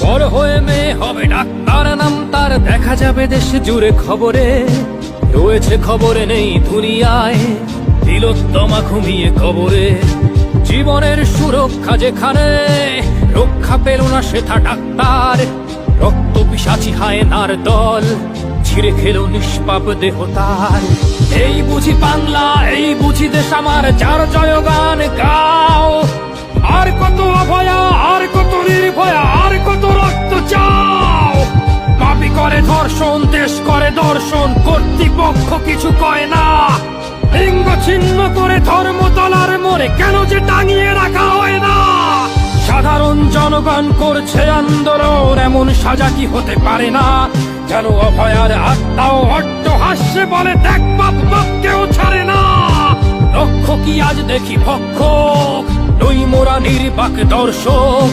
বড় হয়ে মেয়ে হবে ডাক্তার, নাম তার দেখা যাবে দেশ জুড়ে খবরে। রয়েছে খবরে নেই দুনিয়ায়, তিলোত্তমা ঘুমিয়ে কবরে। জীবনের সুরক্ষা যেখানে, রক্ষা পেল না সেথা ডাক্তার। রক্ত পিশাচি হায়নার দল, ছিঁড়ে খেলো নিষ্পাপ দেহ তার। এই বুঝি বাংলা, এই বুঝি দেশ আমার, যার জয়গান গাও। আর কত অভয়া, আর কত নির্ভয়া, আর কত রক্ত চাও। পাপি করে ধর্ষণ, দেশ করে দর্শন, কর্তৃপক্ষ কিছু কয় না। লিঙ্গ ছিন্ন করে ধর্মতলার মোড়ে কেন যে টাঙিয়ে রাখা হয় না। সাধারণ জনগণ করছে আন্দোলন, এমন সাজা কি হতে পারে না। যেন অভয়ার আত্মাও অট্টহাস্যে বলে, দেখ বাপ বাপ কেউ ছাড়ে না। লক্ষ্য কি আজ দেখি ভক্ষক, নই মোরা নির্বাক দর্শক।